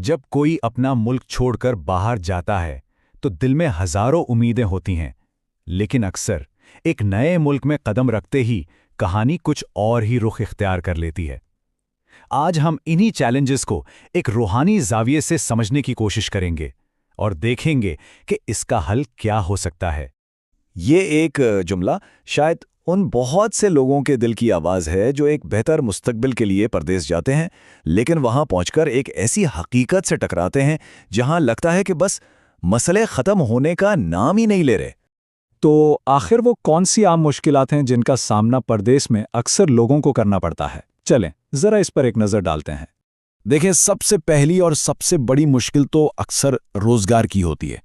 جب کوئی اپنا ملک چھوڑ کر باہر جاتا ہے تو دل میں ہزاروں امیدیں ہوتی ہیں، لیکن اکثر ایک نئے ملک میں قدم رکھتے ہی کہانی کچھ اور ہی رخ اختیار کر لیتی ہے۔ آج ہم انہی چیلنجز کو ایک روحانی زاویے سے سمجھنے کی کوشش کریں گے اور دیکھیں گے کہ اس کا حل کیا ہو سکتا ہے۔ یہ ایک جملہ شاید ان بہت سے لوگوں کے دل کی آواز ہے جو ایک بہتر مستقبل کے لیے پردیس جاتے ہیں، لیکن وہاں پہنچ کر ایک ایسی حقیقت سے ٹکراتے ہیں جہاں لگتا ہے کہ بس مسئلے ختم ہونے کا نام ہی نہیں لے رہے۔ تو آخر وہ کون سی عام مشکلات ہیں جن کا سامنا پردیس میں اکثر لوگوں کو کرنا پڑتا ہے؟ چلیں ذرا اس پر ایک نظر ڈالتے ہیں۔ دیکھیں، سب سے پہلی اور سب سے بڑی مشکل تو اکثر روزگار کی ہوتی ہے۔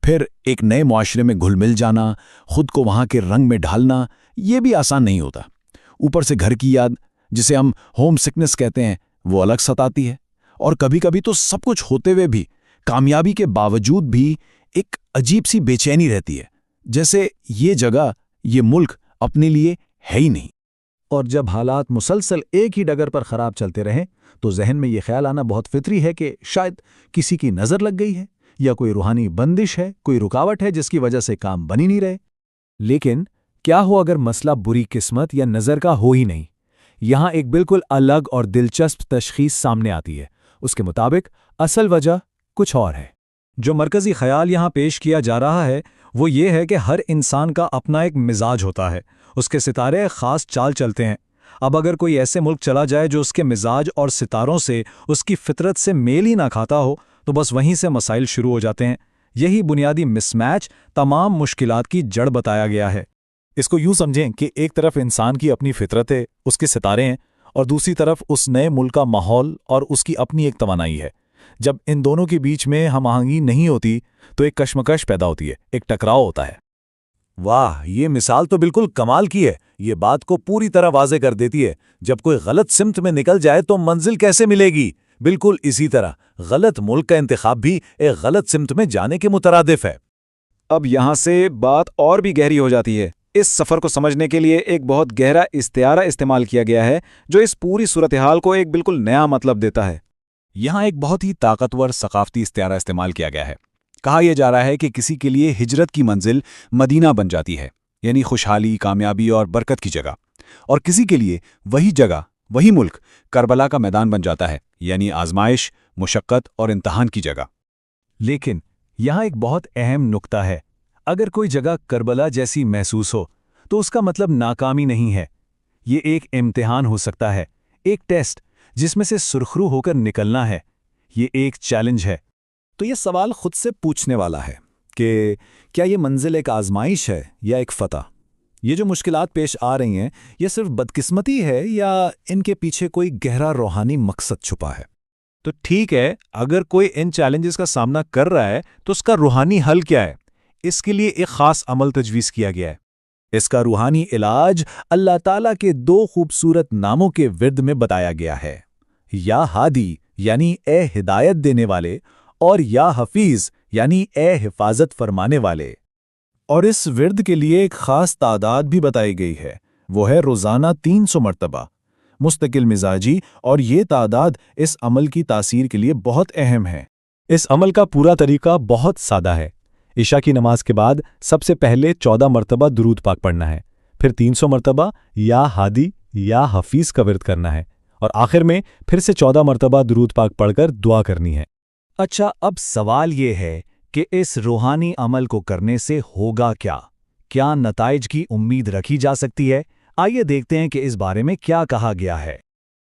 پھر ایک نئے معاشرے میں گھل مل جانا، خود کو وہاں کے رنگ میں ڈھالنا، یہ بھی آسان نہیں ہوتا۔ اوپر سے گھر کی یاد، جسے ہم ہوم سکنس کہتے ہیں، وہ الگ ستاتی ہے، اور کبھی کبھی تو سب کچھ ہوتے ہوئے بھی، کامیابی کے باوجود بھی ایک عجیب سی بے چینی رہتی ہے، جیسے یہ جگہ، یہ ملک اپنے لیے ہے ہی نہیں۔ اور جب حالات مسلسل ایک ہی ڈگر پر خراب چلتے رہیں تو ذہن میں یہ خیال آنا بہت فطری ہے کہ شاید کسی کی نظر لگ گئی ہے، یا کوئی روحانی بندش ہے، کوئی رکاوٹ ہے جس کی وجہ سے کام بن ہی نہیں رہے۔ لیکن کیا ہو اگر مسئلہ بری قسمت یا نظر کا ہو ہی نہیں؟ یہاں ایک بالکل الگ اور دلچسپ تشخیص سامنے آتی ہے۔ اس کے مطابق اصل وجہ کچھ اور ہے۔ جو مرکزی خیال یہاں پیش کیا جا رہا ہے وہ یہ ہے کہ ہر انسان کا اپنا ایک مزاج ہوتا ہے، اس کے ستارے خاص چال چلتے ہیں۔ اب اگر کوئی ایسے ملک چلا جائے جو اس کے مزاج اور ستاروں سے، اس کی فطرت سے میل ہی نہ کھاتا ہو، تو بس وہیں سے مسائل شروع ہو جاتے ہیں۔ یہی بنیادی مس میچ تمام مشکلات کی جڑ بتایا گیا ہے۔ اس کو یوں سمجھیں کہ ایک طرف انسان کی اپنی فطرت ہے، اس کے ستارے ہیں، اور دوسری طرف اس نئے ملک کا ماحول اور اس کی اپنی ایک توانائی ہے۔ جب ان دونوں کے بیچ میں ہم آہنگی نہیں ہوتی تو ایک کشمکش پیدا ہوتی ہے، ایک ٹکراؤ ہوتا ہے۔ واہ، یہ مثال تو بالکل کمال کی ہے۔ یہ بات کو پوری طرح واضح کر دیتی ہے۔ جب کوئی غلط سمت میں نکل جائے تو منزل کیسے ملے گی؟ بالکل اسی طرح غلط ملک کا انتخاب بھی ایک غلط سمت میں جانے کے مترادف ہے۔ اب یہاں سے بات اور بھی گہری ہو جاتی ہے۔ اس سفر کو سمجھنے کے لیے ایک بہت گہرا استعارہ استعمال کیا گیا ہے جو اس پوری صورتحال کو ایک بالکل نیا مطلب دیتا ہے۔ یہاں ایک بہت ہی طاقتور ثقافتی استعارہ استعمال کیا گیا ہے۔ کہا یہ جا رہا ہے کہ کسی کے لیے ہجرت کی منزل مدینہ بن جاتی ہے، یعنی خوشحالی، کامیابی اور برکت کی جگہ، اور کسی کے لیے وہی جگہ، وہی ملک کربلا کا میدان بن جاتا ہے، یعنی آزمائش، مشقت اور امتحان کی جگہ۔ لیکن یہاں ایک بہت اہم نقطہ ہے۔ اگر کوئی جگہ کربلا جیسی محسوس ہو تو اس کا مطلب ناکامی نہیں ہے۔ یہ ایک امتحان ہو سکتا ہے، ایک ٹیسٹ جس میں سے سرخرو ہو کر نکلنا ہے۔ یہ ایک چیلنج ہے۔ تو یہ سوال خود سے پوچھنے والا ہے کہ کیا یہ منزل ایک آزمائش ہے یا ایک فتح؟ یہ جو مشکلات پیش آ رہی ہیں، یہ صرف بدقسمتی ہے یا ان کے پیچھے کوئی گہرا روحانی مقصد چھپا ہے؟ تو ٹھیک ہے، اگر کوئی ان چیلنجز کا سامنا کر رہا ہے تو اس کا روحانی حل کیا ہے؟ اس کے لیے ایک خاص عمل تجویز کیا گیا ہے۔ اس کا روحانی علاج اللہ تعالیٰ کے دو خوبصورت ناموں کے ورد میں بتایا گیا ہے، یا ہادی یعنی اے ہدایت دینے والے، اور یا حفیظ یعنی اے حفاظت فرمانے والے۔ اور اس ورد کے لیے ایک خاص تعداد بھی بتائی گئی ہے، وہ ہے روزانہ 300 مرتبہ مستقل مزاجی، اور یہ تعداد اس عمل کی تاثیر کے لیے بہت اہم ہے۔ اس عمل کا پورا طریقہ بہت سادہ ہے۔ عشاء کی نماز کے بعد سب سے پہلے 14 مرتبہ درود پاک پڑھنا ہے، پھر 300 مرتبہ یا ہادی یا حفیظ کا ورد کرنا ہے، اور آخر میں پھر سے 14 مرتبہ درود پاک پڑھ کر دعا کرنی ہے۔ اچھا، اب سوال یہ ہے کہ اس روحانی عمل کو کرنے سے ہوگا کیا؟ کیا نتائج کی امید رکھی جا سکتی ہے؟ آئیے دیکھتے ہیں کہ اس بارے میں کیا کہا گیا ہے۔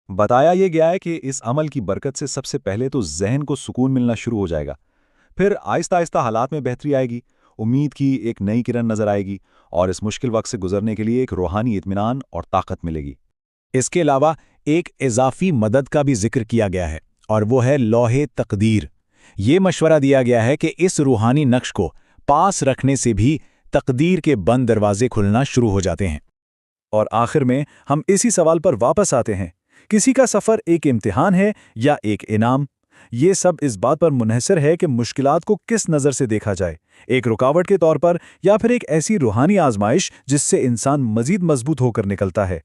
بتایا یہ گیا ہے کہ اس عمل کی برکت سے سب سے پہلے تو ذہن کو سکون ملنا شروع ہو جائے گا، پھر آہستہ آہستہ حالات میں بہتری آئے گی، امید کی ایک نئی کرن نظر آئے گی، اور اس مشکل وقت سے گزرنے کے لیے ایک روحانی اطمینان اور طاقت ملے گی۔ اس کے علاوہ ایک اضافی مدد کا بھی ذکر کیا گیا ہے، اور وہ ہے لوح تقدیر۔ یہ مشورہ دیا گیا ہے کہ اس روحانی نقش کو پاس رکھنے سے بھی تقدیر کے بند دروازے کھلنا شروع ہو جاتے ہیں۔ اور آخر میں ہم اسی سوال پر واپس آتے ہیں، کسی کا سفر ایک امتحان ہے یا ایک انعام؟ یہ سب اس بات پر منحصر ہے کہ مشکلات کو کس نظر سے دیکھا جائے، ایک رکاوٹ کے طور پر یا پھر ایک ایسی روحانی آزمائش جس سے انسان مزید مضبوط ہو کر نکلتا ہے۔